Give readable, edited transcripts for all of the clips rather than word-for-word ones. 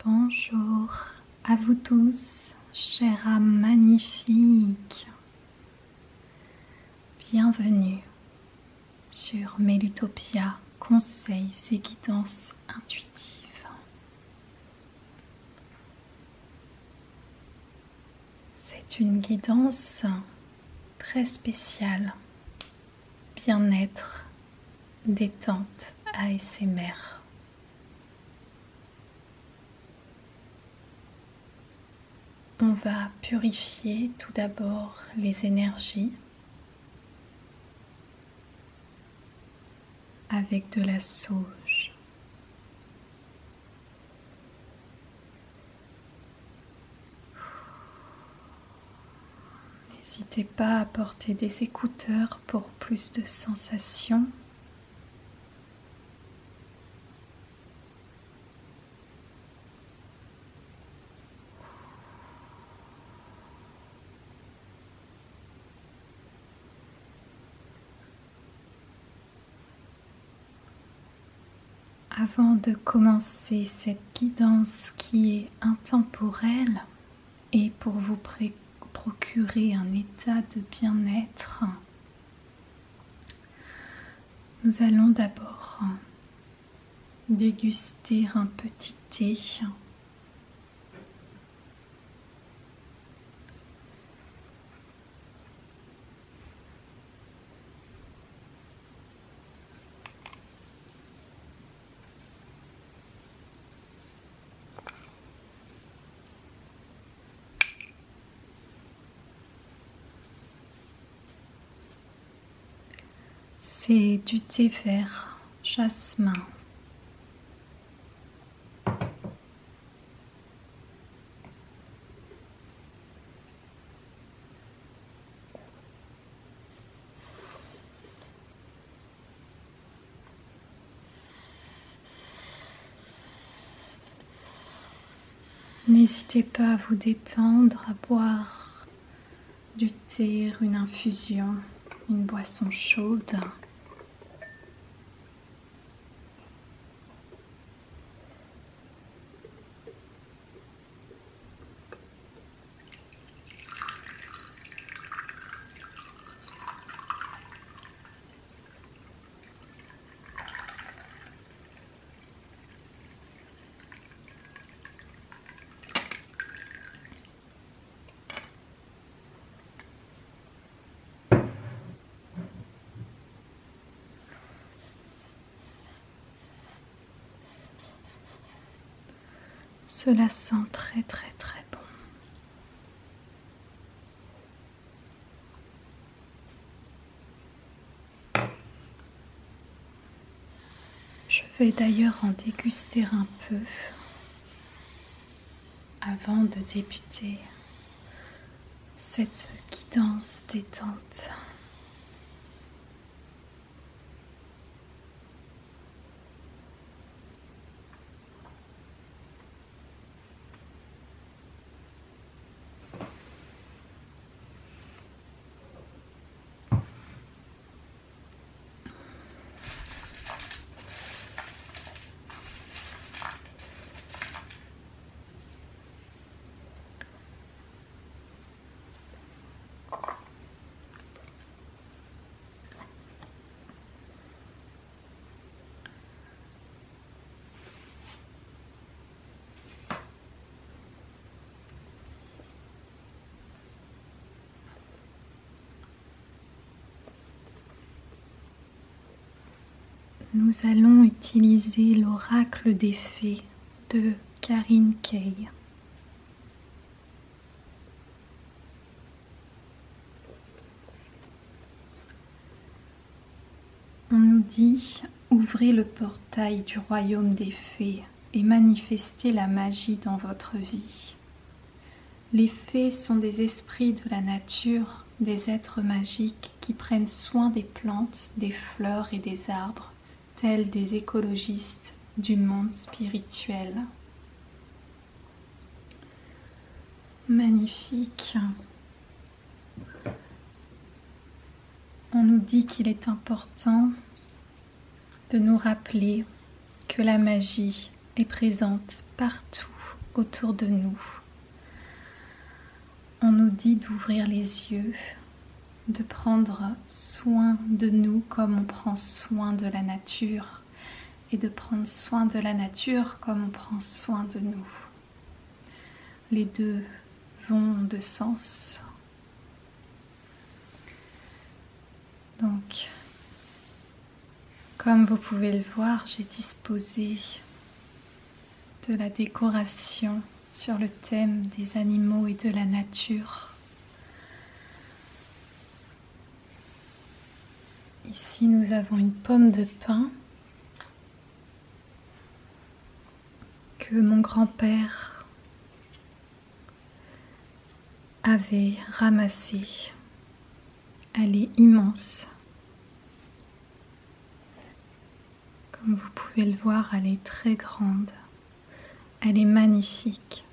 Bonjour à vous tous, chère âme magnifique. Bienvenue sur Melutopia, conseils et guidances intuitives. C'est une guidance très spéciale, bien-être, détente ASMR. On va purifier tout d'abord les énergies avec de la sauge. N'hésitez pas à porter des écouteurs pour plus de sensations. Avant de commencer cette guidance qui est intemporelle et pour vous procurer un état de bien-être, nous allons d'abord déguster un petit thé. C'est du thé vert jasmin. N'hésitez pas à vous détendre, à boire du thé, une infusion, une boisson chaude. Cela sent très très très bon. Je vais d'ailleurs en déguster un peu avant de débuter cette guidance détente. Nous allons utiliser l'oracle des fées de Karine Kay. On nous dit « Ouvrez le portail du royaume des fées et manifestez la magie dans votre vie. Les fées sont des esprits de la nature, des êtres magiques qui prennent soin des plantes, des fleurs et des arbres, tels des écologistes du monde spirituel. » Magnifique. On nous dit qu'il est important de nous rappeler que la magie est présente partout autour de nous. On nous dit d'ouvrir les yeux, de prendre soin de nous comme on prend soin de la nature, et de prendre soin de la nature comme on prend soin de nous. Les deux vont de sens. Donc, comme vous pouvez le voir, j'ai disposé de la décoration sur le thème des animaux et de la nature. Ici, nous avons une pomme de pin que mon grand-père avait ramassée. Elle est immense. Comme vous pouvez le voir, elle est très grande. Elle est magnifique.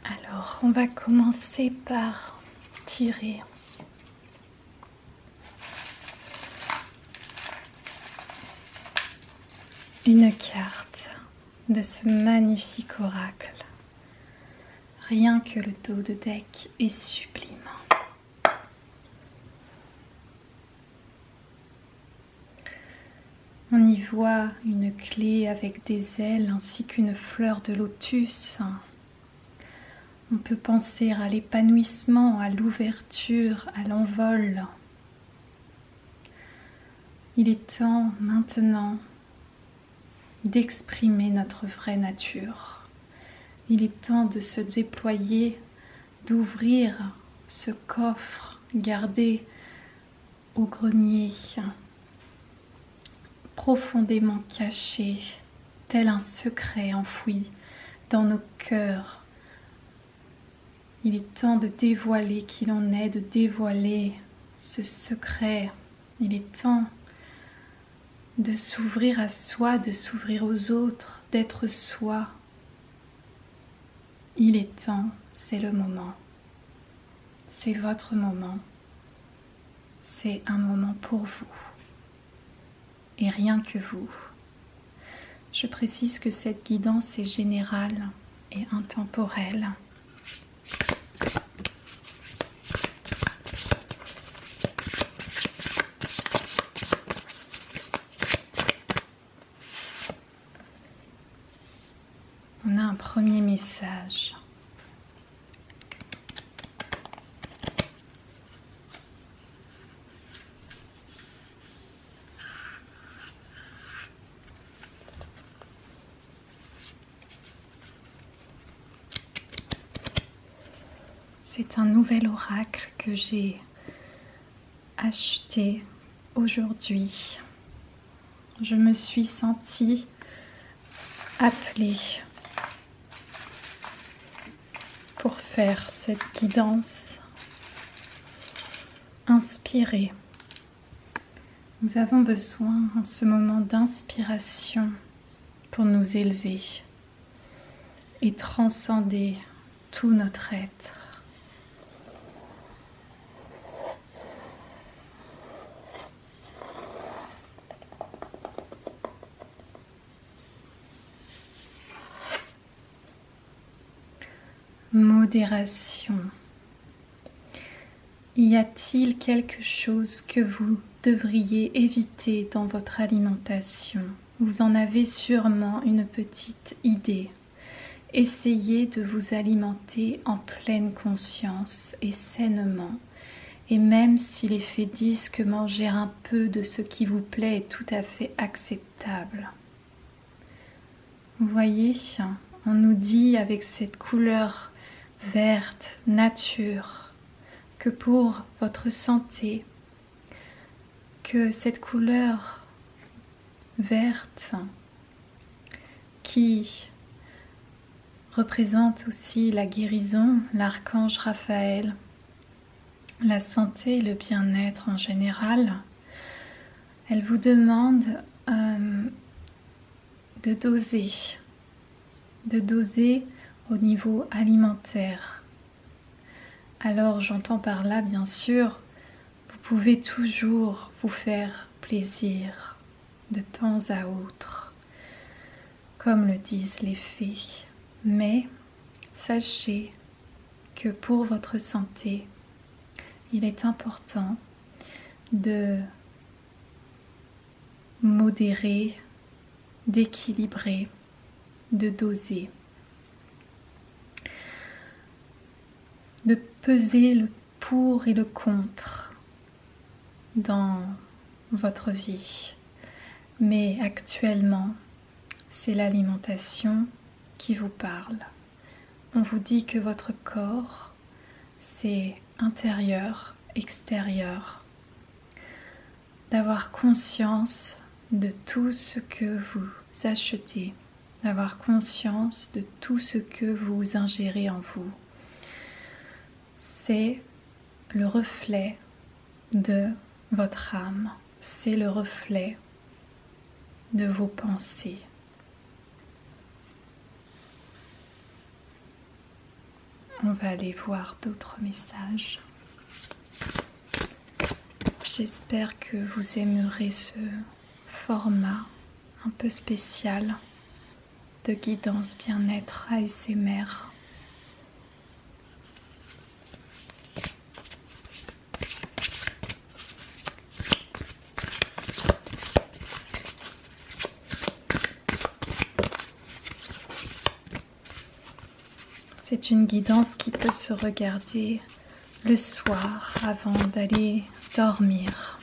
Alors, on va commencer par tirer une carte de ce magnifique oracle. Rien que le dos de deck est sublime. On y voit une clé avec des ailes ainsi qu'une fleur de lotus. On peut penser à l'épanouissement, à l'ouverture, à l'envol. Il est temps maintenant d'exprimer notre vraie nature. Il est temps de se déployer, d'ouvrir ce coffre gardé au grenier, profondément caché, tel un secret enfoui dans nos cœurs. Il est temps de dévoiler qui l'on est, de dévoiler ce secret. Il est temps de s'ouvrir à soi, de s'ouvrir aux autres, d'être soi. Il est temps, c'est le moment. C'est votre moment. C'est un moment pour vous. Et rien que vous. Je précise que cette guidance est générale et intemporelle. On a un premier message. C'est un nouvel oracle que j'ai acheté aujourd'hui. Je me suis sentie appelée pour faire cette guidance inspirée. Nous avons besoin en ce moment d'inspiration pour nous élever et transcender tout notre être. Modération. Y a-t-il quelque chose que vous devriez éviter dans votre alimentation? Vous en avez sûrement une petite idée. Essayez de vous alimenter en pleine conscience et sainement. Et même si les faits disent que manger un peu de ce qui vous plaît est tout à fait acceptable, Vous voyez, on nous dit avec cette couleur verte, nature, que pour votre santé, que cette couleur verte qui représente aussi la guérison, l'archange Raphaël, la santé et le bien-être en général, elle vous demande de doser au niveau alimentaire. Alors j'entends par là, bien sûr, vous pouvez toujours vous faire plaisir de temps à autre, comme le disent les fées. Mais sachez que pour votre santé, il est important de modérer, d'équilibrer, de doser, de peser le pour et le contre dans votre vie. Mais actuellement, c'est l'alimentation qui vous parle. On vous dit que votre corps, c'est intérieur, extérieur. D'avoir conscience de tout ce que vous achetez, d'avoir conscience de tout ce que vous ingérez en vous. C'est le reflet de votre âme, c'est le reflet de vos pensées. On va aller voir d'autres messages. J'espère que vous aimerez ce format un peu spécial de guidance bien-être ASMR. C'est une guidance qui peut se regarder le soir avant d'aller dormir.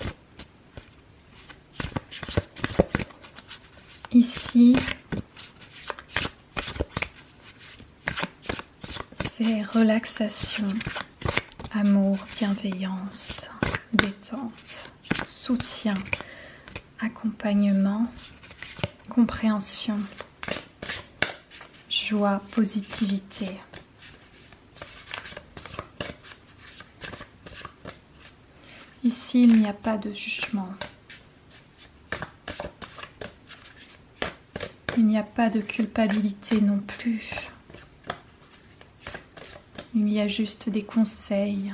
Ici, c'est relaxation, amour, bienveillance, détente, soutien, accompagnement, compréhension, joie, positivité. Ici, il n'y a pas de jugement. Il n'y a pas de culpabilité non plus. Il y a juste des conseils.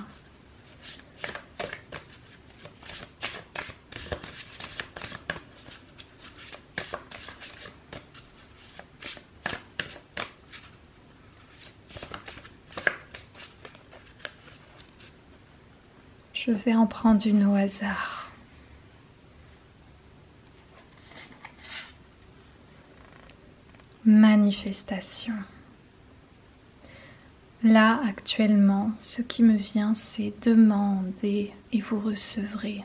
Je vais en prendre une au hasard. Manifestation. Là, actuellement, ce qui me vient, c'est demander et vous recevrez.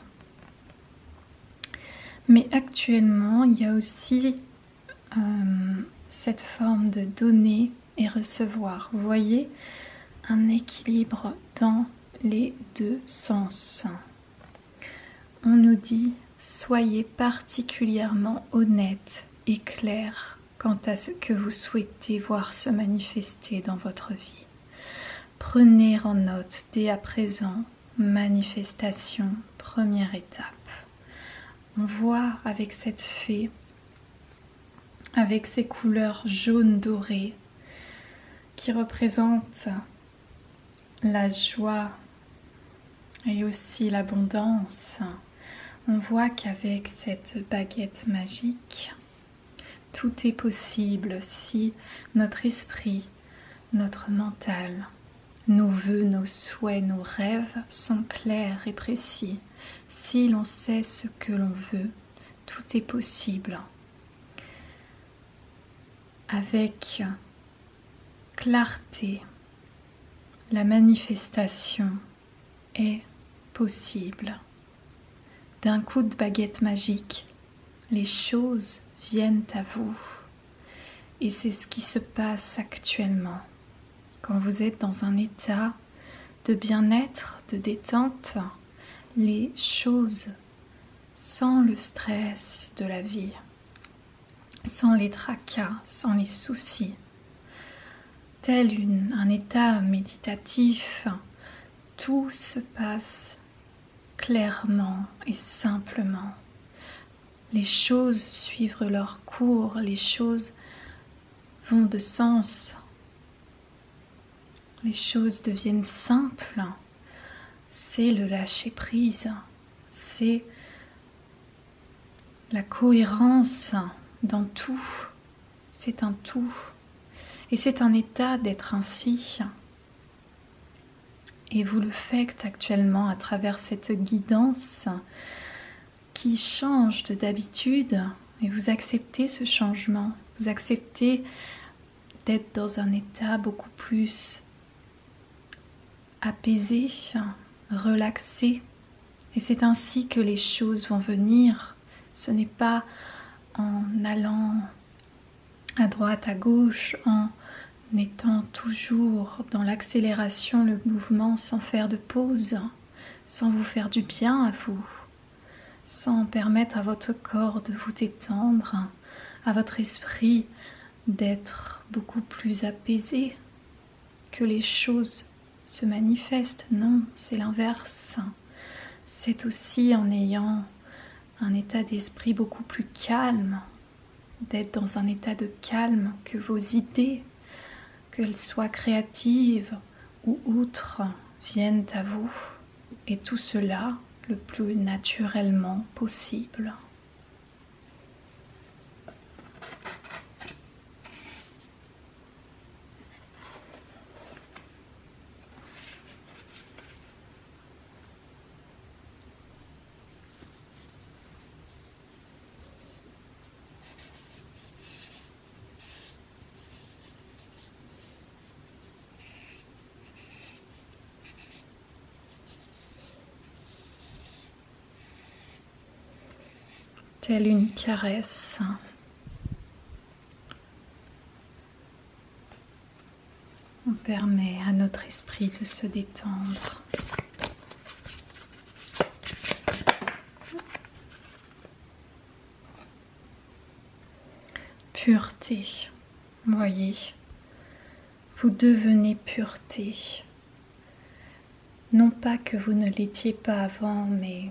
Mais actuellement, il y a aussi cette forme de donner et recevoir. Vous voyez, un équilibre dans les deux sens. On nous dit, soyez particulièrement honnête et clair quant à ce que vous souhaitez voir se manifester dans votre vie. Prenez en note dès à présent, manifestation, première étape. On voit avec cette fée, avec ses couleurs jaune doré, qui représentent la joie et aussi l'abondance. On voit qu'avec cette baguette magique, tout est possible si notre esprit, notre mental, nos vœux, nos souhaits, nos rêves sont clairs et précis. Si l'on sait ce que l'on veut, tout est possible. Avec clarté, la manifestation est possible. D'un coup de baguette magique, les choses viennent à vous. Et c'est ce qui se passe actuellement. Quand vous êtes dans un état de bien-être, de détente, les choses sans le stress de la vie, sans les tracas, sans les soucis, tel un état méditatif, tout se passe clairement et simplement. Les choses suivent leur cours, les choses vont de sens, les choses deviennent simples. C'est le lâcher-prise, c'est la cohérence dans tout, c'est un tout. Et c'est un état d'être ainsi. Et vous le faites actuellement à travers cette guidance qui change d'habitude. Et vous acceptez ce changement. Vous acceptez d'être dans un état beaucoup plus apaisé, relaxé. Et c'est ainsi que les choses vont venir. Ce n'est pas en allant à droite, à gauche, en étant toujours dans l'accélération, le mouvement, sans faire de pause, sans vous faire du bien à vous, sans permettre à votre corps de vous détendre, à votre esprit d'être beaucoup plus apaisé, que les choses se manifestent. Non, c'est l'inverse. C'est aussi en ayant un état d'esprit beaucoup plus calme, d'être dans un état de calme, que vos idées, qu'elles soient créatives ou autres, viennent à vous. Et tout cela le plus naturellement possible. Telle une caresse. On permet à notre esprit de se détendre. Pureté. Voyez, vous devenez pureté. Non pas que vous ne l'étiez pas avant, mais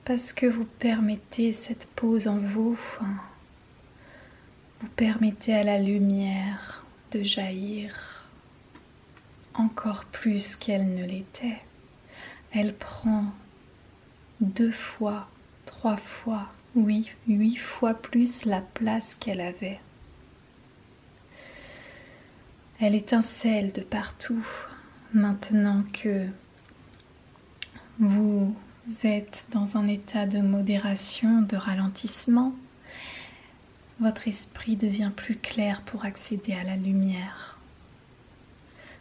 parce que vous permettez cette pause en vous, vous permettez à la lumière de jaillir encore plus qu'elle ne l'était. Elle prend 2 fois, 3 fois, oui, 8 fois plus la place qu'elle avait. Elle étincelle de partout maintenant que vous êtes dans un état de modération, de ralentissement. Votre esprit devient plus clair pour accéder à la lumière.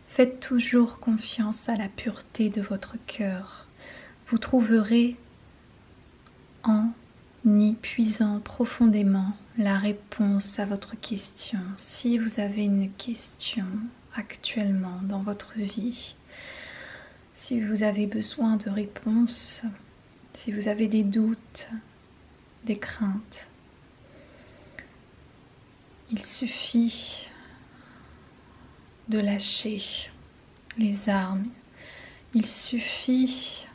Faites toujours confiance à la pureté de votre cœur. Vous trouverez en y puisant profondément la réponse à votre question. Si vous avez une question actuellement dans votre vie, si vous avez besoin de réponses, si vous avez des doutes, des craintes, il suffit de lâcher les armes. Il suffit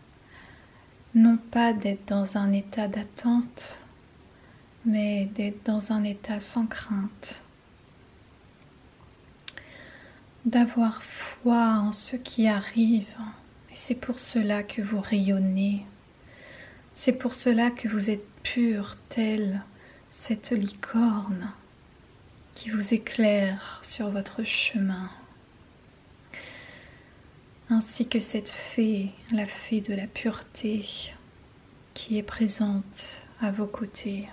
non pas d'être dans un état d'attente, mais d'être dans un état sans crainte. D'avoir foi en ce qui arrive. Et c'est pour cela que vous rayonnez. C'est pour cela que vous êtes pur, telle cette licorne qui vous éclaire sur votre chemin. Ainsi que cette fée, la fée de la pureté, qui est présente à vos côtés.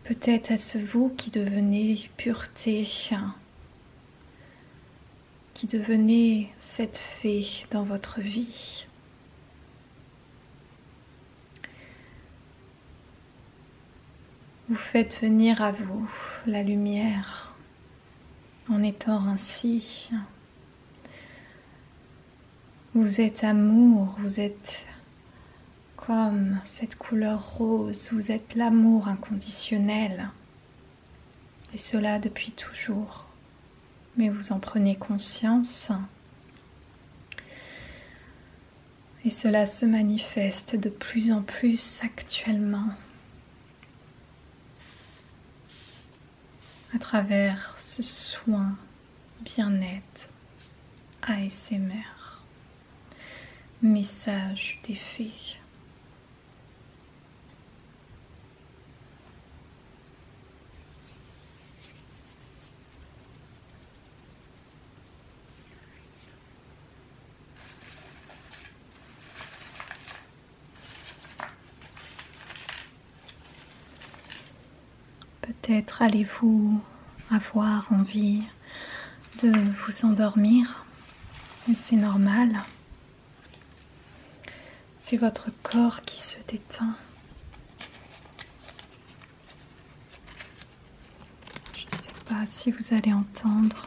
Peut-être est-ce vous qui devenez pureté, qui devenez cette fée dans votre vie. Vous faites venir à vous la lumière en étant ainsi. Vous êtes amour, vous êtes comme cette couleur rose, vous êtes l'amour inconditionnel. Et cela depuis toujours. Mais vous en prenez conscience. Et cela se manifeste de plus en plus actuellement à travers ce soin bien-être ASMR. Message des fées. Peut-être allez-vous avoir envie de vous endormir, et c'est normal. C'est votre corps qui se détend. Je ne sais pas si vous allez entendre.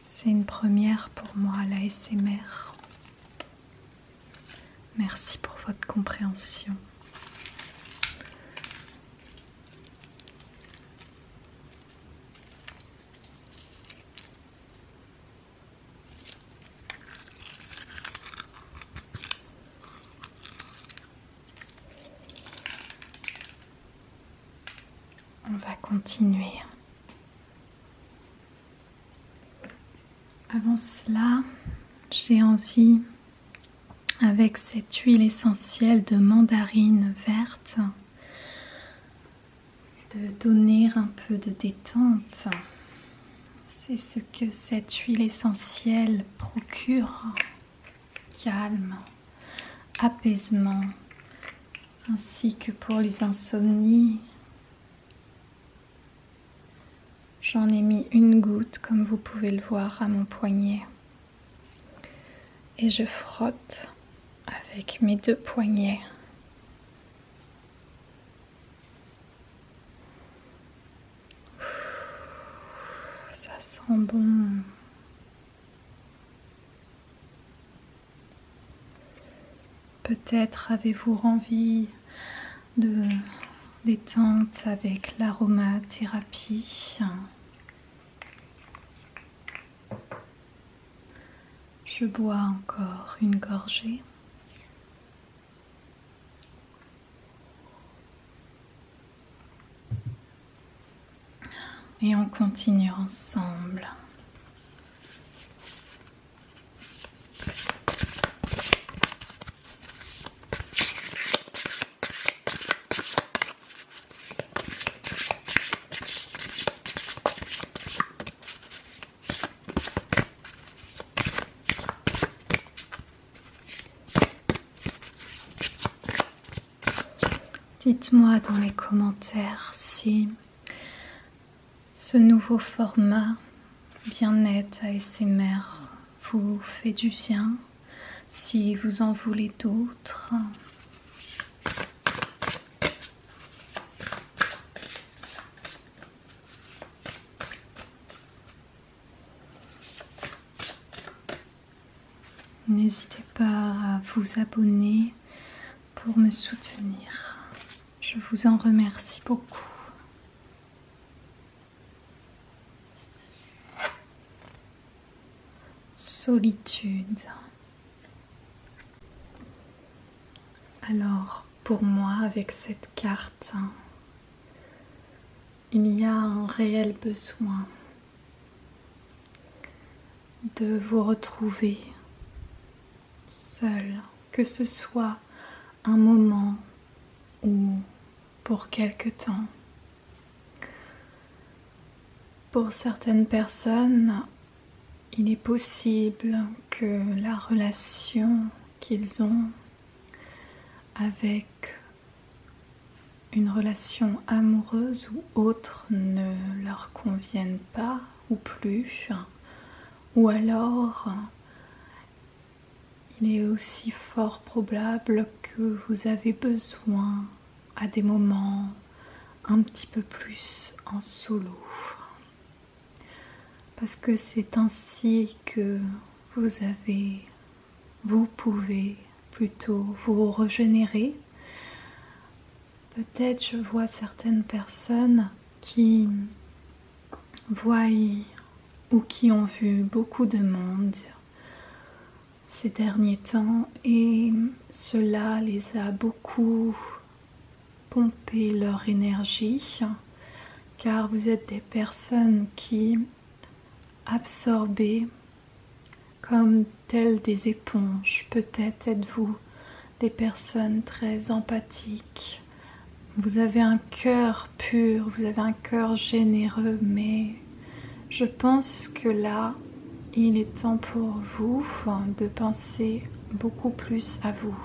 C'est une première pour moi, l'ASMR. Merci pour votre compréhension. On va continuer. Avant cela, j'ai envie, avec cette huile essentielle de mandarine verte, de donner un peu de détente. C'est ce que cette huile essentielle procure. Calme, apaisement, ainsi que pour les insomnies. J'en ai mis une goutte, comme vous pouvez le voir, à mon poignet. Et je frotte avec mes deux poignets. Ça sent bon. Peut-être avez-vous envie de détente avec l'aromathérapie. Je bois encore une gorgée. Et on continue ensemble. Dites-moi dans les commentaires si ce nouveau format bien-être ASMR vous fait du bien, si vous en voulez d'autres. N'hésitez pas à vous abonner pour me soutenir. Je vous en remercie beaucoup. Solitude. Alors, pour moi, avec cette carte, il y a un réel besoin de vous retrouver seul, que ce soit un moment ou pour quelque temps. Pour certaines personnes, il est possible que la relation qu'ils ont avec une relation amoureuse ou autre ne leur convienne pas ou plus, ou alors il est aussi fort probable que vous avez besoin à des moments un petit peu plus en solo. Parce que c'est ainsi que vous pouvez plutôt vous régénérer. Peut-être je vois certaines personnes qui voient ou qui ont vu beaucoup de monde ces derniers temps et cela les a beaucoup pompé leur énergie car vous êtes des personnes qui absorbez comme telles des éponges. Peut-être êtes-vous des personnes très empathiques. Vous avez un cœur pur, vous avez un cœur généreux, mais je pense que là, il est temps pour vous de penser beaucoup plus à vous.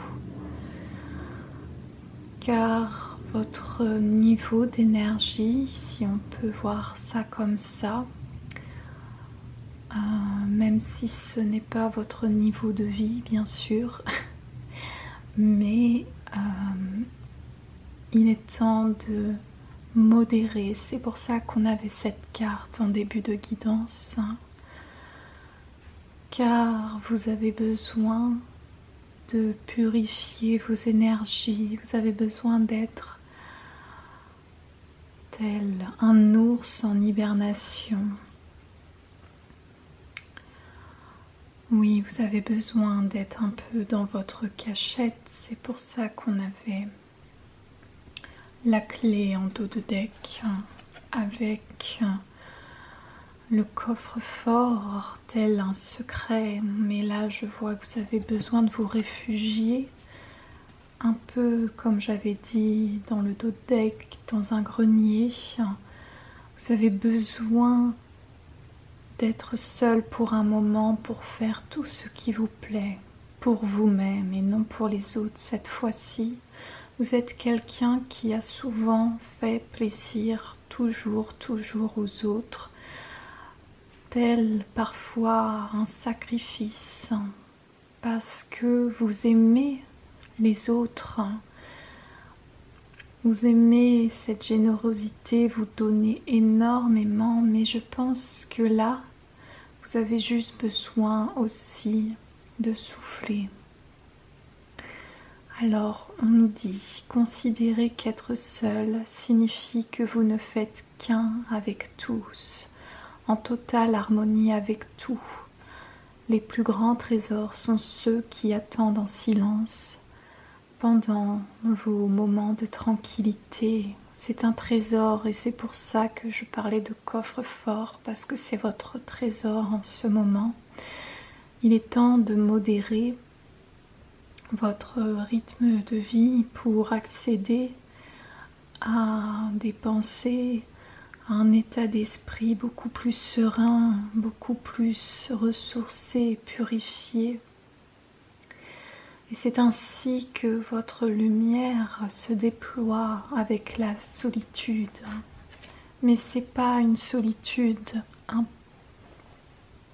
Car votre niveau d'énergie, si on peut voir ça comme ça, même si ce n'est pas votre niveau de vie, bien sûr, mais il est temps de modérer. C'est pour ça qu'on avait cette carte en début de guidance, car vous avez besoin de purifier vos énergies, vous avez besoin d'être tel un ours en hibernation. Oui, vous avez besoin d'être un peu dans votre cachette, c'est pour ça qu'on avait la clé en dos de deck avec le coffre-fort tel un secret, mais là je vois que vous avez besoin de vous réfugier un peu comme j'avais dit dans le dos de deck, dans un grenier. Vous avez besoin d'être seul pour un moment pour faire tout ce qui vous plaît, pour vous-même et non pour les autres. Cette fois-ci, vous êtes quelqu'un qui a souvent fait plaisir toujours aux autres, tel parfois un sacrifice, parce que vous aimez les autres, vous aimez cette générosité, vous donnez énormément, mais je pense que là, vous avez juste besoin aussi de souffler. Alors, on nous dit, considérez qu'être seul signifie que vous ne faites qu'un avec tous, en totale harmonie avec tout. Les plus grands trésors sont ceux qui attendent en silence pendant vos moments de tranquillité. C'est un trésor et c'est pour ça que je parlais de coffre-fort, parce que c'est votre trésor en ce moment. Il est temps de modérer votre rythme de vie pour accéder à des pensées, à un état d'esprit beaucoup plus serein, beaucoup plus ressourcé et purifié. Et c'est ainsi que votre lumière se déploie avec la solitude. Mais ce n'est pas une solitude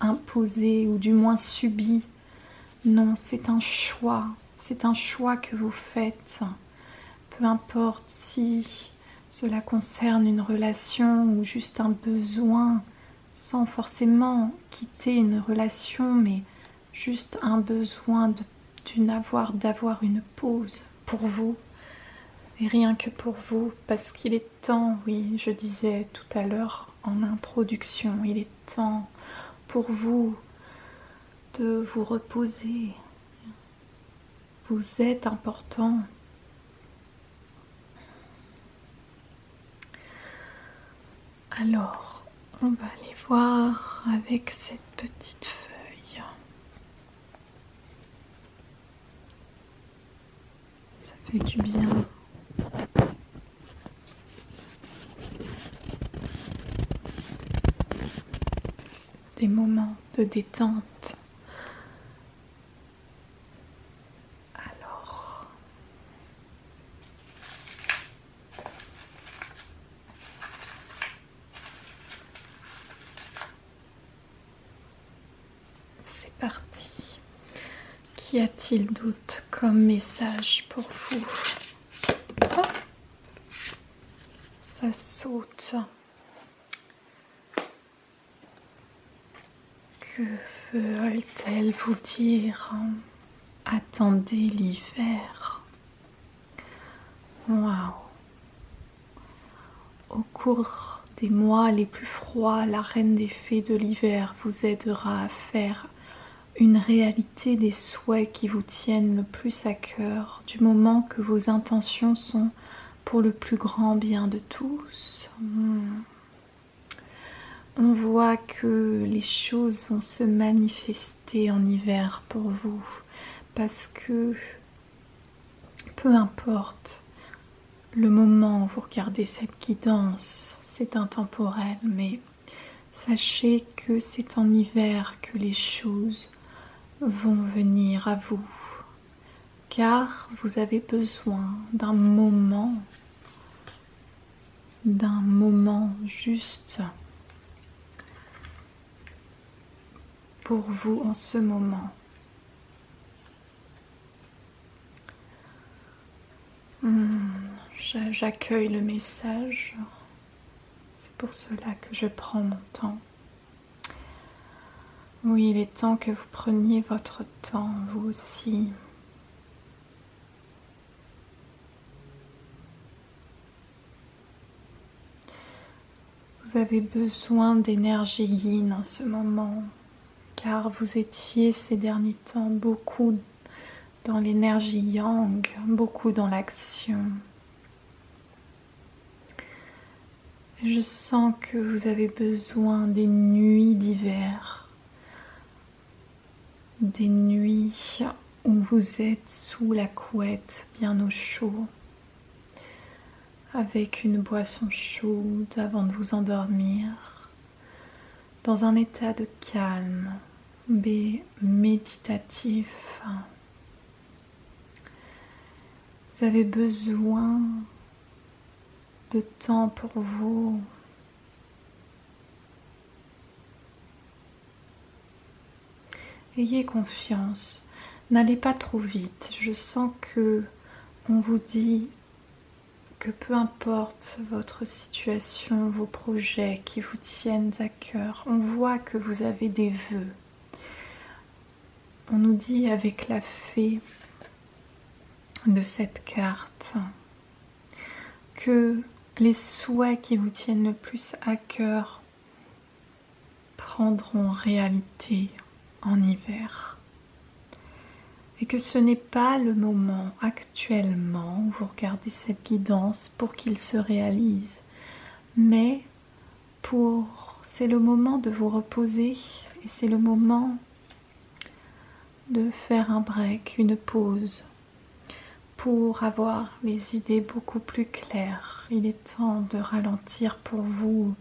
imposée ou du moins subie. Non, c'est un choix. C'est un choix que vous faites. Peu importe si cela concerne une relation ou juste un besoin, sans forcément quitter une relation, mais juste un besoin d'avoir une pause pour vous, et rien que pour vous, parce qu'il est temps, oui, je disais tout à l'heure en introduction, il est temps pour vous de vous reposer. Vous êtes important. Alors, on va aller voir avec cette petite feuille. Ça fait du bien. Des moments de détente. Alors, c'est parti. Qu'y a-t-il d'autre comme message pour vous? Oh, ça saute. Que veulent-elles vous dire? Attendez l'hiver. Waouh! Au cours des mois les plus froids, la reine des fées de l'hiver vous aidera à faire une réalité des souhaits qui vous tiennent le plus à cœur, du moment que vos intentions sont pour le plus grand bien de tous. On voit que les choses vont se manifester en hiver pour vous, parce que peu importe le moment où vous regardez cette guidance, c'est intemporel, mais sachez que c'est en hiver que les choses vont venir à vous, car vous avez besoin d'un moment juste pour vous en ce moment. J'accueille le message, c'est pour cela que je prends mon temps. Oui, il est temps que vous preniez votre temps, vous aussi. Vous avez besoin d'énergie yin en ce moment, car vous étiez ces derniers temps beaucoup dans l'énergie yang, beaucoup dans l'action. Je sens que vous avez besoin des nuits d'hiver, des nuits où vous êtes sous la couette, bien au chaud, avec une boisson chaude avant de vous endormir, dans un état de calme, mais méditatif. Vous avez besoin de temps pour vous. Ayez confiance, n'allez pas trop vite. Je sens que on vous dit que peu importe votre situation, vos projets qui vous tiennent à cœur, on voit que vous avez des vœux. On nous dit avec la fée de cette carte que les souhaits qui vous tiennent le plus à cœur prendront réalité en hiver. Et que ce n'est pas le moment actuellement où vous regardez cette guidance pour qu'il se réalise, mais c'est le moment de vous reposer et c'est le moment de faire un break, une pause, pour avoir les idées beaucoup plus claires. Il est temps de ralentir pour vous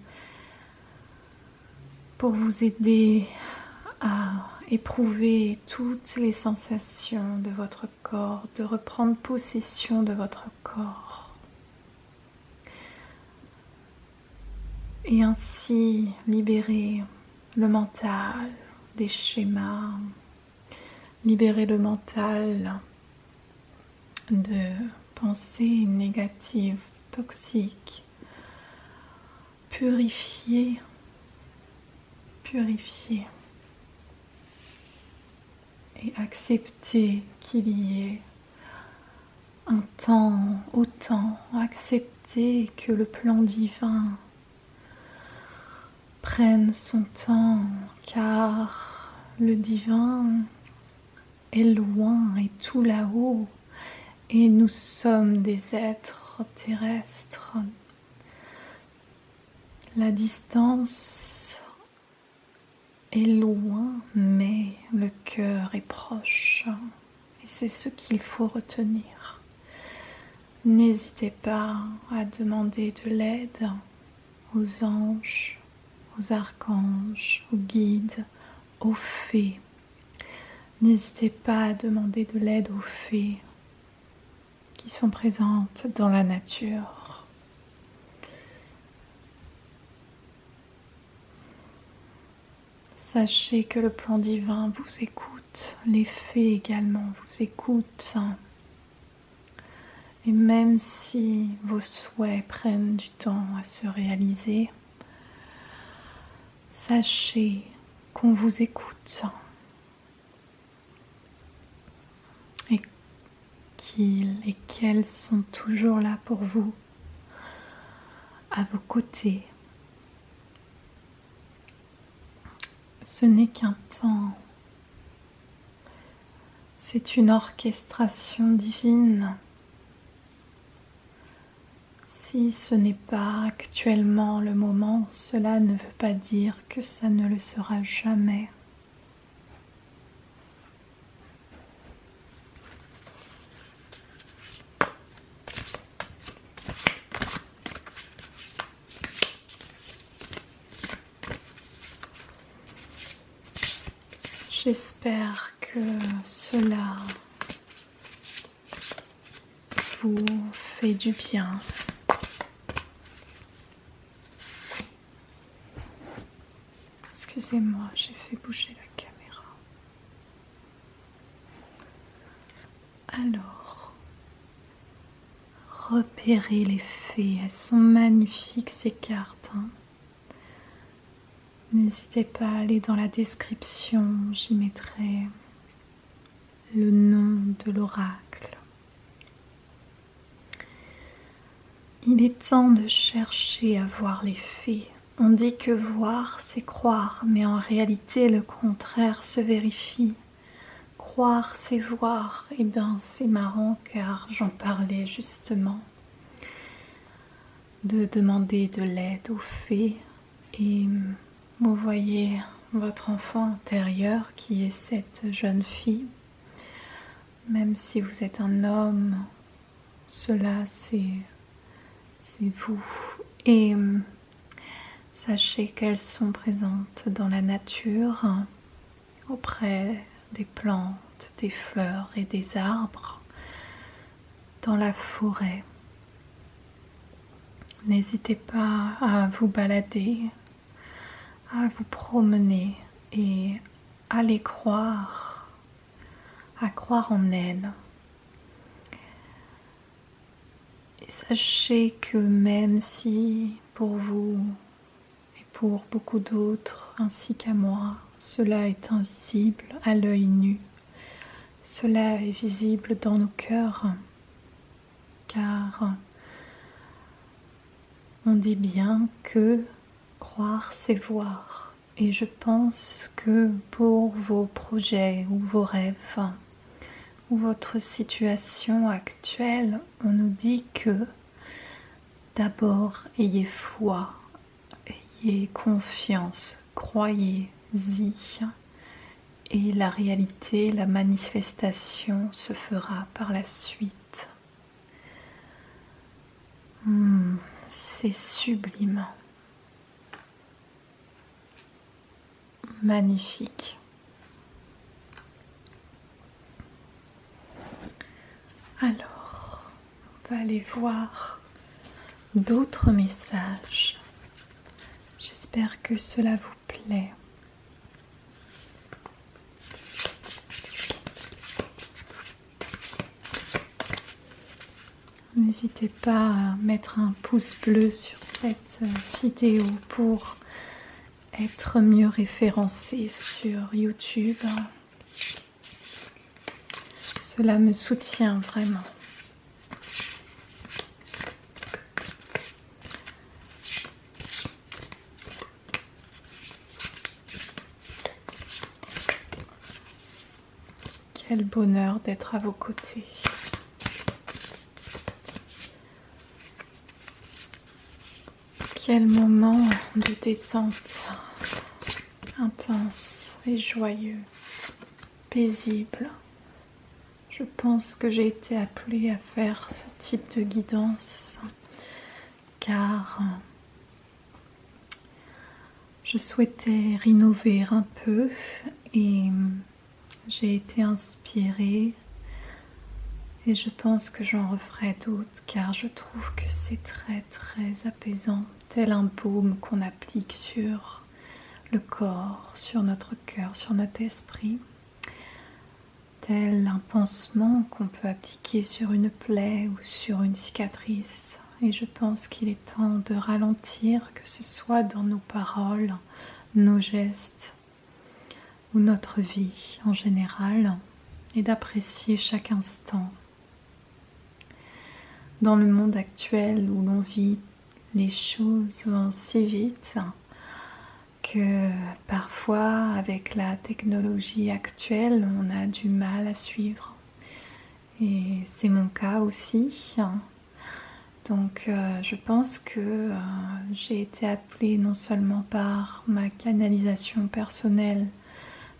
aider à éprouver toutes les sensations de votre corps, de reprendre possession de votre corps. Et ainsi libérer le mental des schémas, libérer le mental de pensées négatives, toxiques, purifier et accepter qu'il y ait un temps au temps, accepter que le plan divin prenne son temps, car le divin est loin et tout là-haut, et nous sommes des êtres terrestres. La distance est loin, mais le cœur est proche, et c'est ce qu'il faut retenir. N'hésitez pas à demander de l'aide aux anges, aux archanges, aux guides, aux fées. N'hésitez pas à demander de l'aide aux fées qui sont présentes dans la nature. Sachez que le plan divin vous écoute. écoutent, les fées également vous écoutent. Et même si vos souhaits prennent du temps à se réaliser, sachez qu'on vous écoute et qu'ils et qu'elles sont toujours là pour vous, à vos côtés. Ce n'est qu'un temps, c'est une orchestration divine. Si ce n'est pas actuellement le moment, cela ne veut pas dire que ça ne le sera jamais. J'espère que cela vous fait du bien. Excusez-moi, j'ai fait bouger la caméra. Alors, repérez les fées, elles sont magnifiques ces cartes. N'hésitez pas à aller dans la description, j'y mettrai le nom de l'oracle. Il est temps de chercher à voir les fées. On dit que voir, c'est croire, mais en réalité, le contraire se vérifie. Croire, c'est voir. Eh bien, c'est marrant car j'en parlais justement. De demander de l'aide aux fées. Et vous voyez votre enfant intérieur qui est cette jeune fille. Même si vous êtes un homme, cela c'est vous. Et sachez qu'elles sont présentes dans la nature, auprès des plantes, des fleurs et des arbres, dans la forêt. N'hésitez pas à vous balader, à vous promener et à les croire, à croire en elles. Et sachez que même si pour vous et pour beaucoup d'autres, ainsi qu'à moi, cela est invisible à l'œil nu, cela est visible dans nos cœurs, car on dit bien que croire, c'est voir. Et je pense que pour vos projets ou vos rêves ou votre situation actuelle, on nous dit que d'abord ayez foi, ayez confiance, croyez-y et la réalité, la manifestation se fera par la suite. C'est sublime. Magnifique. Alors, on va aller voir d'autres messages. J'espère que cela vous plaît. N'hésitez pas à mettre un pouce bleu sur cette vidéo pour être mieux référencé sur YouTube. Cela me soutient vraiment. Quel bonheur d'être à vos côtés. Quel moment de détente intense et joyeux, paisible. Je pense que j'ai été appelée à faire ce type de guidance car je souhaitais rénover un peu et j'ai été inspirée et je pense que j'en referai d'autres car je trouve que c'est très très apaisant, tel un baume qu'on applique sur le corps, sur notre cœur, sur notre esprit. tel un pansement qu'on peut appliquer sur une plaie ou sur une cicatrice. Et je pense qu'il est temps de ralentir, que ce soit dans nos paroles, nos gestes ou notre vie en général, et d'apprécier chaque instant. Dans le monde actuel où l'on vit, les choses vont si vite que parfois, avec la technologie actuelle, on a du mal à suivre. Et c'est mon cas aussi. Donc je pense que j'ai été appelée non seulement par ma canalisation personnelle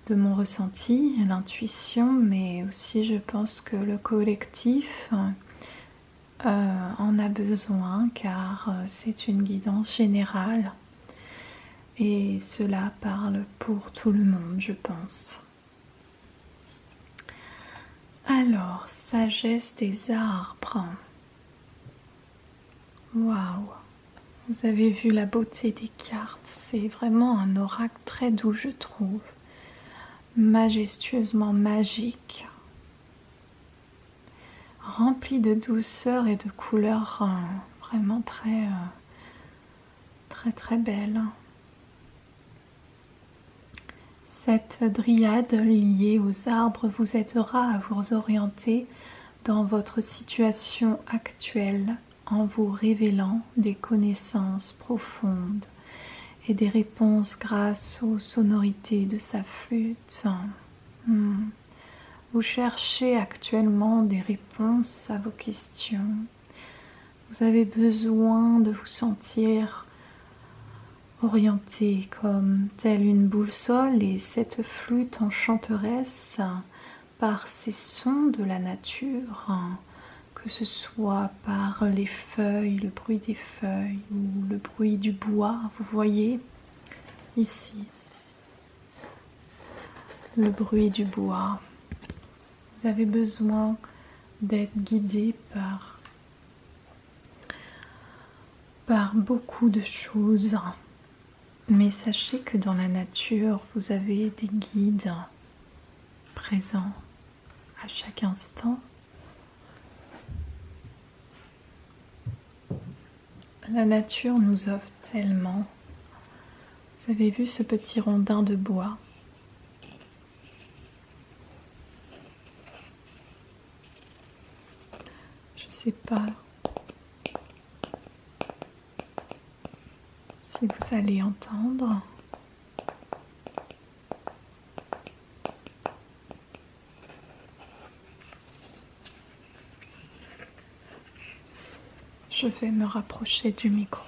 de mon ressenti, l'intuition, mais aussi je pense que le collectif en a besoin, car c'est une guidance générale et cela parle pour tout le monde, je pense. Alors, sagesse des arbres. Waouh! Vous avez vu la beauté des cartes, c'est vraiment un oracle très doux, je trouve, majestueusement magique, rempli de douceur et de couleurs vraiment très belles. Cette dryade liée aux arbres vous aidera à vous orienter dans votre situation actuelle en vous révélant des connaissances profondes et des réponses grâce aux sonorités de sa flûte. Vous cherchez actuellement des réponses à vos questions. Vous avez besoin de vous sentir orienté comme telle une boussole, et cette flûte enchanteresse par ces sons de la nature, que ce soit par les feuilles, le bruit des feuilles ou le bruit du bois. Vous voyez ici le bruit du bois. Vous avez besoin d'être guidé par beaucoup de choses. Mais sachez que dans la nature, vous avez des guides présents à chaque instant. La nature nous offre tellement. Vous avez vu ce petit rondin de bois? Je ne sais pas si vous allez entendre. Je vais me rapprocher du micro.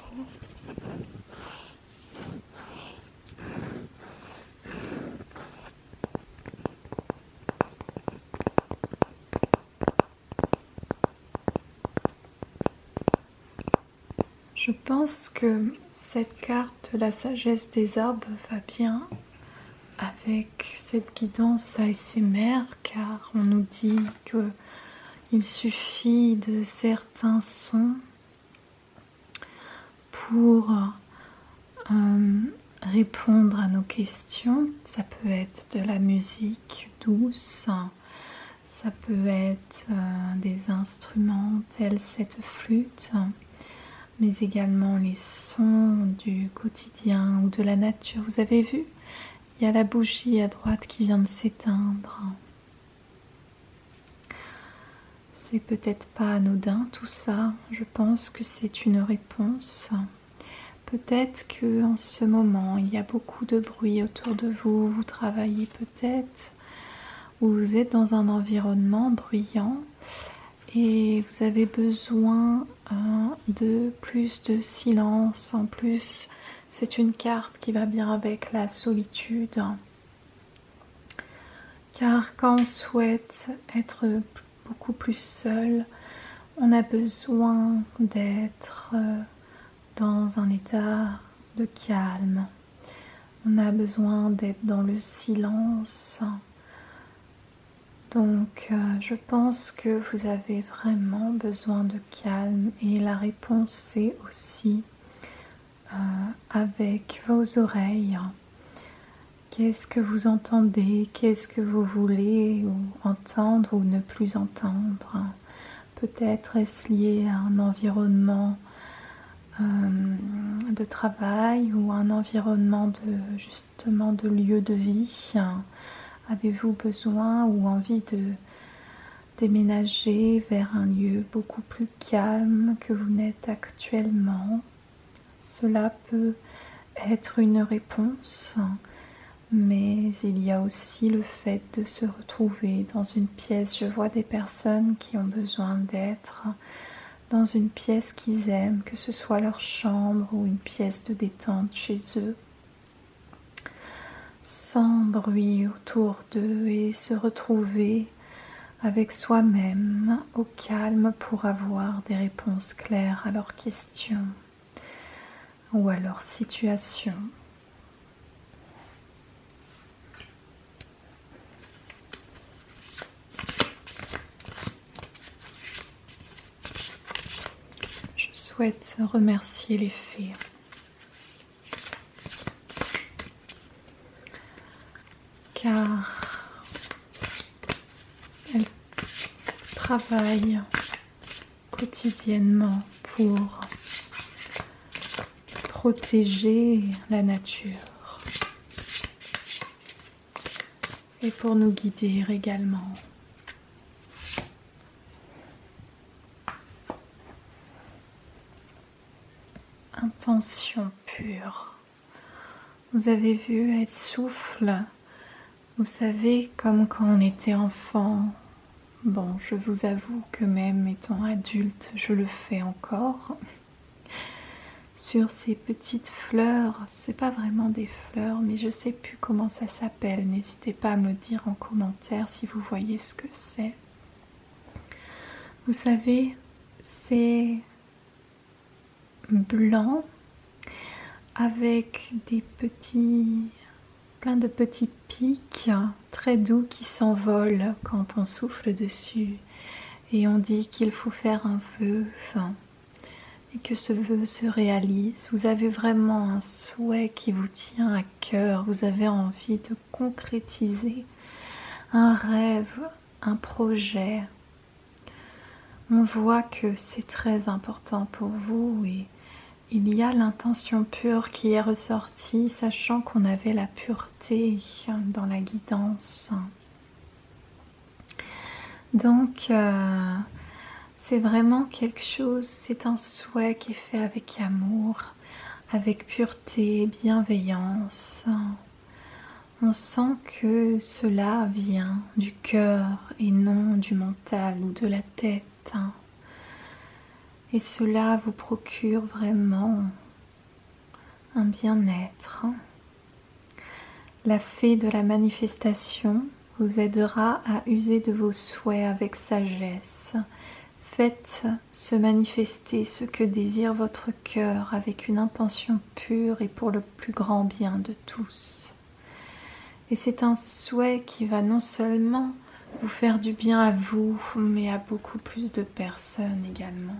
Je pense que cette carte de la sagesse des arbres va bien avec cette guidance ASMR, car on nous dit qu'il suffit de certains sons pour répondre à nos questions. Ça peut être de la musique douce, ça peut être des instruments tels cette flûte, mais également les sons du quotidien ou de la nature. Vous avez vu, il y a la bougie à droite qui vient de s'éteindre. C'est peut-être pas anodin tout ça, je pense que c'est une réponse. Peut-être que en ce moment il y a beaucoup de bruit autour de vous, vous travaillez peut-être, ou vous êtes dans un environnement bruyant et vous avez besoin de plus de silence. En plus, c'est une carte qui va bien avec la solitude, car quand on souhaite être beaucoup plus seul, on a besoin d'être dans un état de calme, on a besoin d'être dans le silence. Donc je pense que vous avez vraiment besoin de calme, et la réponse c'est aussi avec vos oreilles Qu'est-ce que vous entendez? Qu'est-ce que vous voulez entendre ou ne plus entendre? Peut-être est-ce lié à un environnement de travail ou un environnement justement de lieu de vie. Avez-vous besoin ou envie de déménager vers un lieu beaucoup plus calme que vous n'êtes actuellement? Cela peut être une réponse, mais il y a aussi le fait de se retrouver dans une pièce. Je vois des personnes qui ont besoin d'être dans une pièce qu'ils aiment, que ce soit leur chambre ou une pièce de détente chez eux, sans bruit autour d'eux, et se retrouver avec soi-même au calme pour avoir des réponses claires à leurs questions ou à leur situation. Je souhaite remercier les fées car elles travaillent quotidiennement pour protéger la nature et pour nous guider également. Intention pure. Vous avez vu, elle souffle. Vous savez, comme quand on était enfant. Bon, je vous avoue que même étant adulte, je le fais encore. Sur ces petites fleurs, c'est pas vraiment des fleurs, mais je sais plus comment ça s'appelle. N'hésitez pas à me dire en commentaire si vous voyez ce que c'est. Vous savez, c'est blanc avec plein de petits pics très doux qui s'envolent quand on souffle dessus, et on dit qu'il faut faire un vœu et que ce vœu se réalise. Vous avez vraiment un souhait qui vous tient à cœur, vous avez envie de concrétiser un rêve, un projet. On voit que c'est très important pour vous, et il y a l'intention pure qui est ressortie, sachant qu'on avait la pureté dans la guidance. Donc, c'est vraiment quelque chose, c'est un souhait qui est fait avec amour, avec pureté, bienveillance. On sent que cela vient du cœur et non du mental ou de la tête. Et cela vous procure vraiment un bien-être. La fée de la manifestation vous aidera à user de vos souhaits avec sagesse. Faites se manifester ce que désire votre cœur avec une intention pure et pour le plus grand bien de tous. Et c'est un souhait qui va non seulement vous faire du bien à vous, mais à beaucoup plus de personnes également.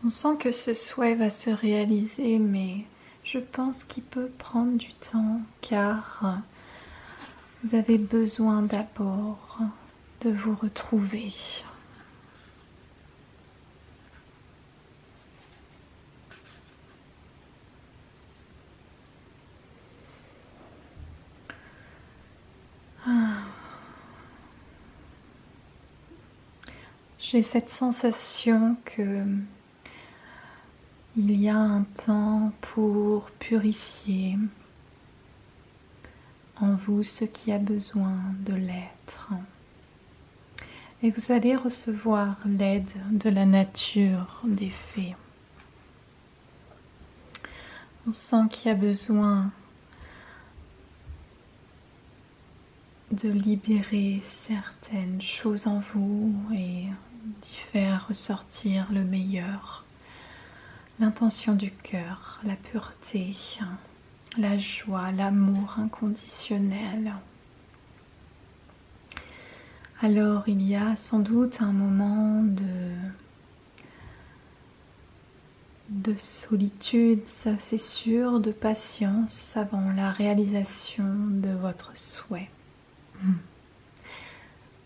On sent que ce souhait va se réaliser, mais je pense qu'il peut prendre du temps, car vous avez besoin d'abord de vous retrouver. J'ai cette sensation que il y a un temps pour purifier en vous ce qui a besoin de l'être. Et vous allez recevoir l'aide de la nature, des fées. On sent qu'il y a besoin de libérer certaines choses en vous et d'y faire ressortir le meilleur. L'intention du cœur, la pureté, la joie, l'amour inconditionnel. Alors il y a sans doute un moment de solitude, ça c'est sûr, de patience avant la réalisation de votre souhait.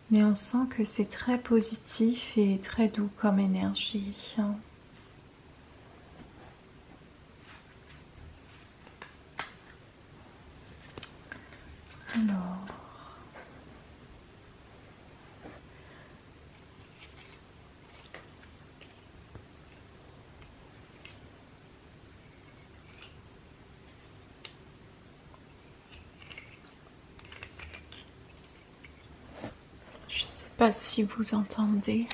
Mais on sent que c'est très positif et très doux comme énergie. Alors, je ne sais pas si vous entendez.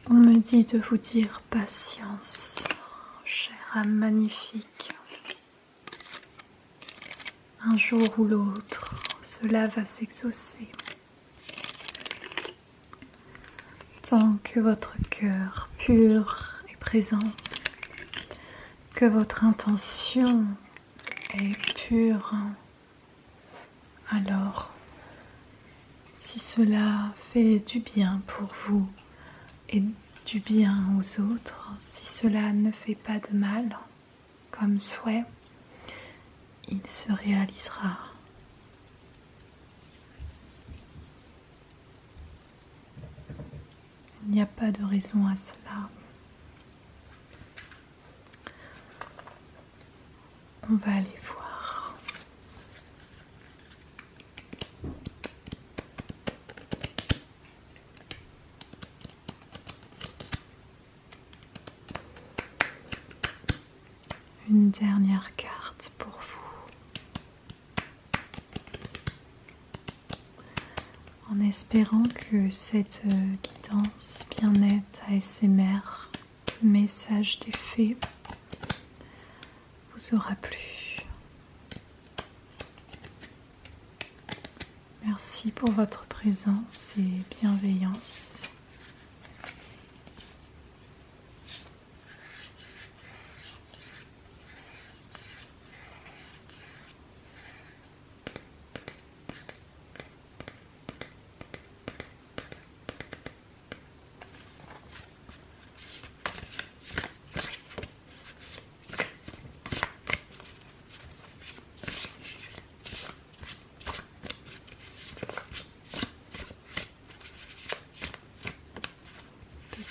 On me dit de vous dire patience, chère âme magnifique. Un jour ou l'autre, cela va s'exaucer. Tant que votre cœur pur est présent, que votre intention est pure, alors si cela fait du bien pour vous, et du bien aux autres, si cela ne fait pas de mal comme souhait, il se réalisera. Il n'y a pas de raison à cela. On va aller voir. Une dernière carte pour vous, en espérant que cette guidance bien-être ASMR, message des fées, vous aura plu. Merci pour votre présence et bienveillance.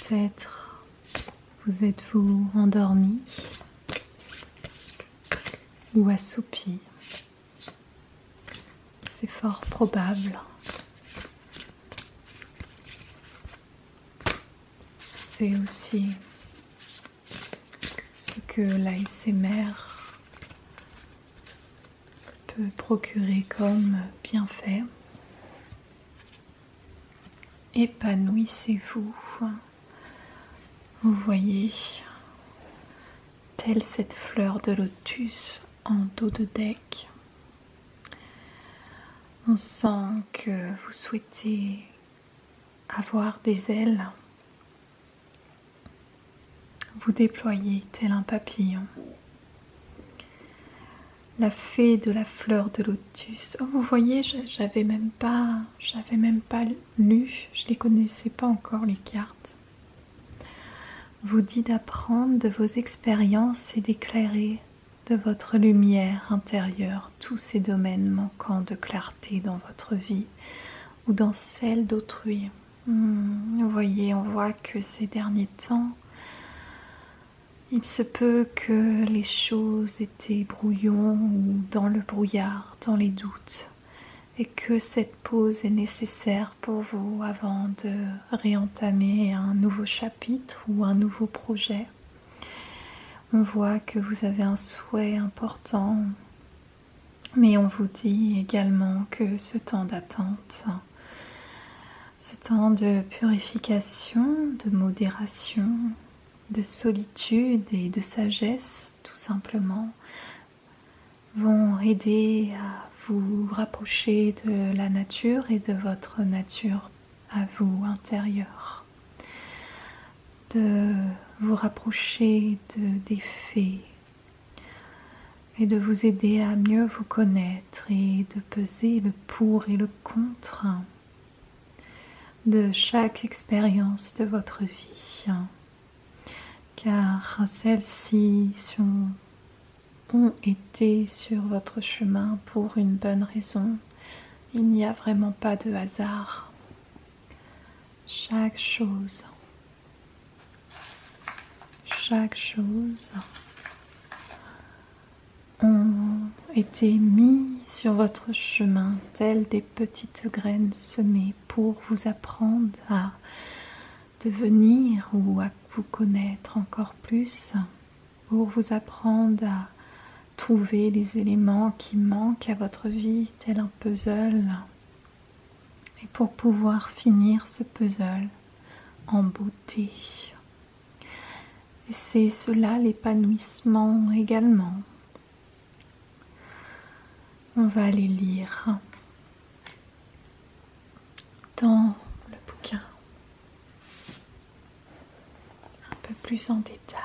Peut-être vous êtes-vous endormi ou assoupi. C'est fort probable. C'est aussi ce que l'ASMR peut procurer comme bienfait. Épanouissez-vous. Vous voyez, telle cette fleur de lotus en dos de deck, on sent que vous souhaitez avoir des ailes, vous déployez tel un papillon. La fée de la fleur de lotus. Oh, vous voyez, j'avais même pas lu, je les connaissais pas encore les cartes. Vous dit d'apprendre de vos expériences et d'éclairer de votre lumière intérieure tous ces domaines manquants de clarté dans votre vie ou dans celle d'autrui. Vous voyez, on voit que ces derniers temps, il se peut que les choses étaient brouillons ou dans le brouillard, dans les doutes, et que cette pause est nécessaire pour vous avant de réentamer un nouveau chapitre ou un nouveau projet. On voit que vous avez un souhait important, mais on vous dit également que ce temps d'attente, ce temps de purification, de modération, de solitude et de sagesse, tout simplement, vont aider à vous rapprocher de la nature et de votre nature à vous intérieure, de vous rapprocher des fées et de vous aider à mieux vous connaître et de peser le pour et le contre de chaque expérience de votre vie, car celles-ci ont été sur votre chemin pour une bonne raison. Il n'y a vraiment pas de hasard. Chaque chose ont été mis sur votre chemin telles des petites graines semées pour vous apprendre à devenir ou à vous connaître encore plus, pour vous apprendre à trouver les éléments qui manquent à votre vie tel un puzzle et pour pouvoir finir ce puzzle en beauté. Et c'est cela l'épanouissement également. On va aller lire dans le bouquin un peu plus en détail.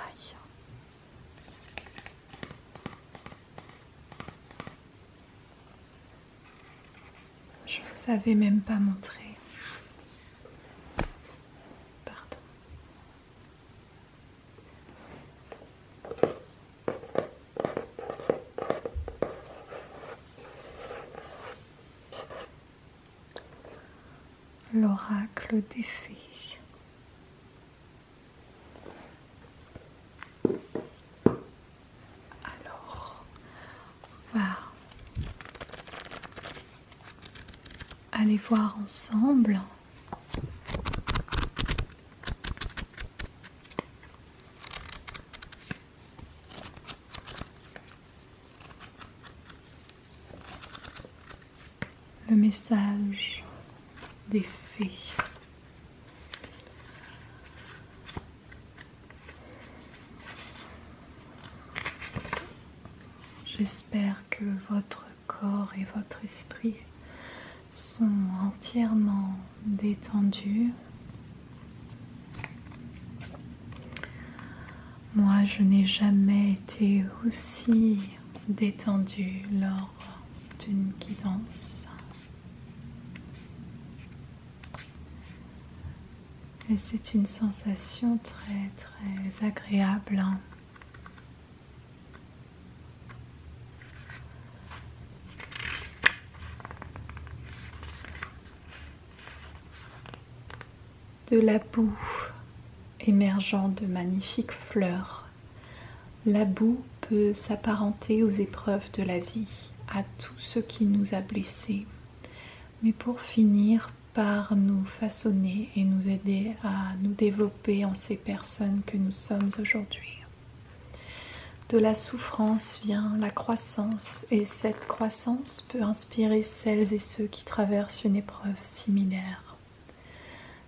Je vous avais même pas montré. Pardon. L'oracle des fées. Alors, on va aller voir ensemble le message des fées. J'espère que votre corps et votre esprit sont entièrement détendus. Moi, je n'ai jamais été aussi détendue lors d'une guidance. Et c'est une sensation très très agréable. De la boue émergeant de magnifiques fleurs. La boue peut s'apparenter aux épreuves de la vie, à tout ce qui nous a blessés, mais pour finir par nous façonner et nous aider à nous développer en ces personnes que nous sommes aujourd'hui. De la souffrance vient la croissance, et cette croissance peut inspirer celles et ceux qui traversent une épreuve similaire.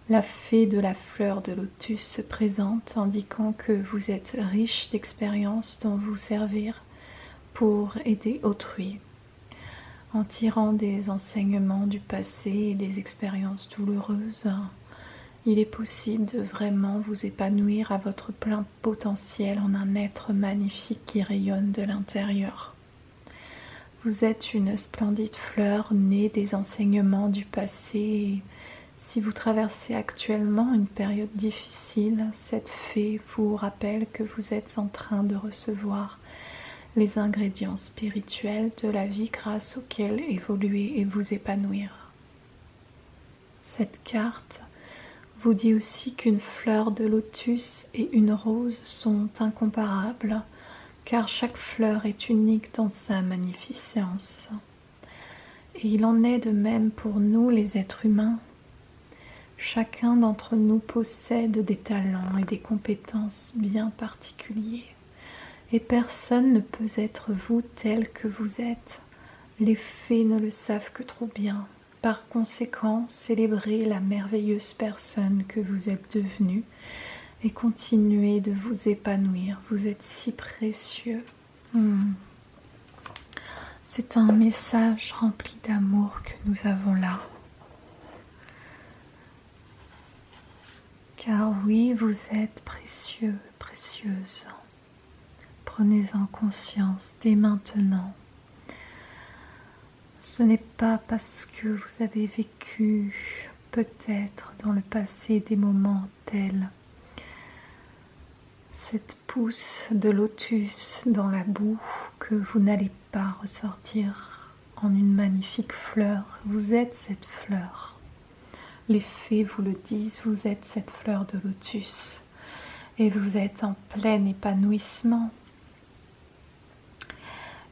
La fée de la fleur de lotus se présente, indiquant que vous êtes riche d'expériences dont vous servir pour aider autrui. En tirant des enseignements du passé et des expériences douloureuses, il est possible de vraiment vous épanouir à votre plein potentiel en un être magnifique qui rayonne de l'intérieur. Vous êtes une splendide fleur née des enseignements du passé et si vous traversez actuellement une période difficile, cette fée vous rappelle que vous êtes en train de recevoir les ingrédients spirituels de la vie grâce auxquels évoluer et vous épanouir. Cette carte vous dit aussi qu'une fleur de lotus et une rose sont incomparables, car chaque fleur est unique dans sa magnificence. Et il en est de même pour nous les êtres humains. Chacun d'entre nous possède des talents et des compétences bien particuliers. Et personne ne peut être vous tel que vous êtes. Les fées ne le savent que trop bien. Par conséquent, célébrez la merveilleuse personne que vous êtes devenue et continuez de vous épanouir. Vous êtes si précieux. C'est un message rempli d'amour que nous avons là. Car oui, vous êtes précieux, précieuse. Prenez-en conscience dès maintenant. Ce n'est pas parce que vous avez vécu peut-être dans le passé des moments tels cette pousse de lotus dans la boue que vous n'allez pas ressortir en une magnifique fleur. Vous êtes cette fleur. Les fées vous le disent, vous êtes cette fleur de lotus et vous êtes en plein épanouissement.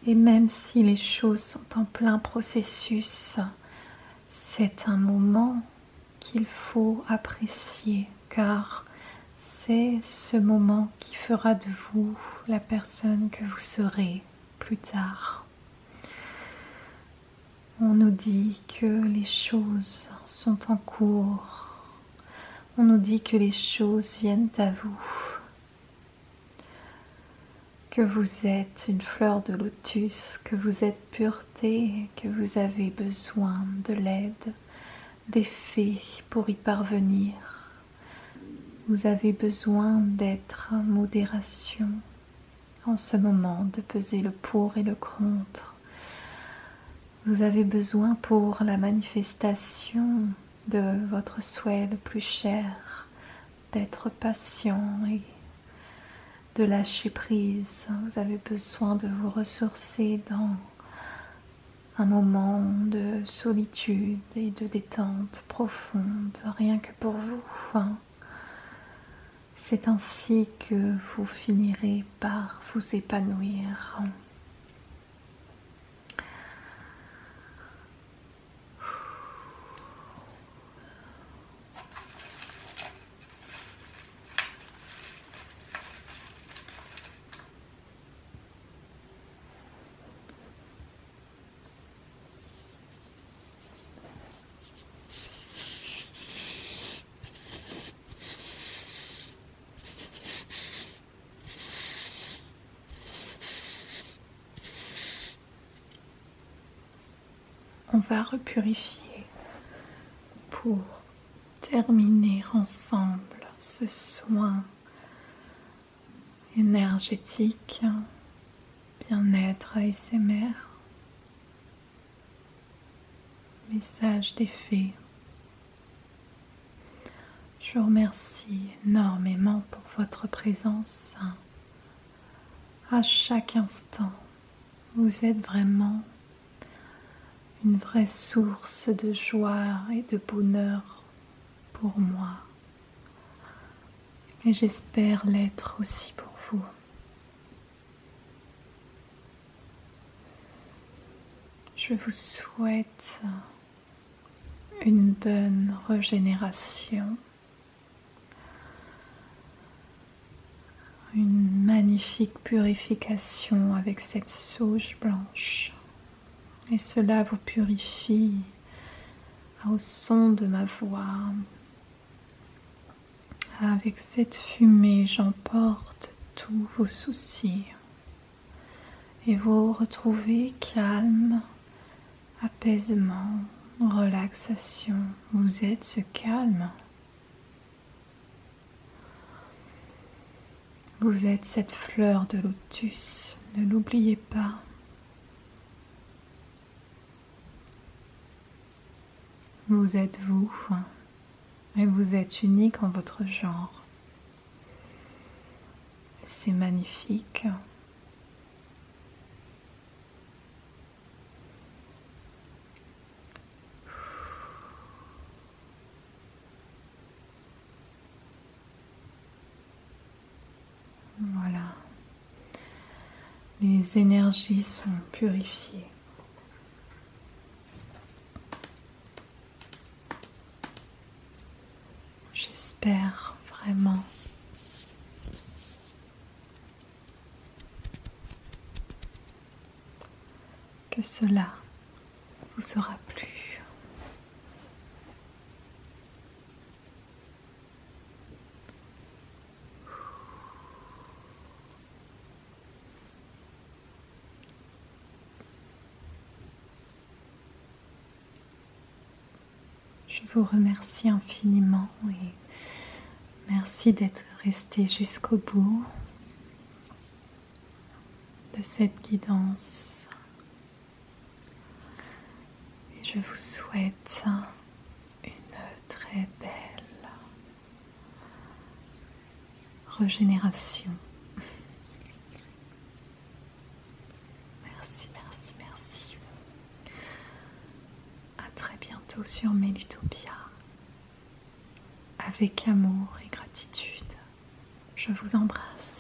Et même si les choses sont en plein processus, c'est un moment qu'il faut apprécier car c'est ce moment qui fera de vous la personne que vous serez plus tard. On nous dit que les choses sont en cours. On nous dit que les choses viennent à vous. Que vous êtes une fleur de lotus, que vous êtes pureté, que vous avez besoin de l'aide des fées pour y parvenir. Vous avez besoin d'être en modération en ce moment, de peser le pour et le contre. Vous avez besoin pour la manifestation de votre souhait le plus cher, d'être patient et de lâcher prise. Vous avez besoin de vous ressourcer dans un moment de solitude et de détente profonde, rien que pour vous. C'est ainsi que vous finirez par vous épanouir. On va repurifier pour terminer ensemble ce soin énergétique, bien-être ASMR, message des fées. Je vous remercie énormément pour votre présence à chaque instant. Vous êtes vraiment une vraie source de joie et de bonheur pour moi. Et j'espère l'être aussi pour vous. Je vous souhaite une bonne régénération, une magnifique purification avec cette sauge blanche. Et cela vous purifie au son de ma voix. Avec cette fumée, j'emporte tous vos soucis. Et vous retrouvez calme, apaisement, relaxation. Vous êtes ce calme. Vous êtes cette fleur de lotus. Ne l'oubliez pas. Vous êtes vous, et vous êtes unique en votre genre. C'est magnifique. Voilà. Les énergies sont purifiées. J'espère vraiment que cela vous sera plu. Je vous remercie infiniment et merci d'être resté jusqu'au bout de cette guidance. Et je vous souhaite une très belle régénération. Merci, merci, merci. À très bientôt sur Melutopia. Avec amour et gratitude, je vous embrasse.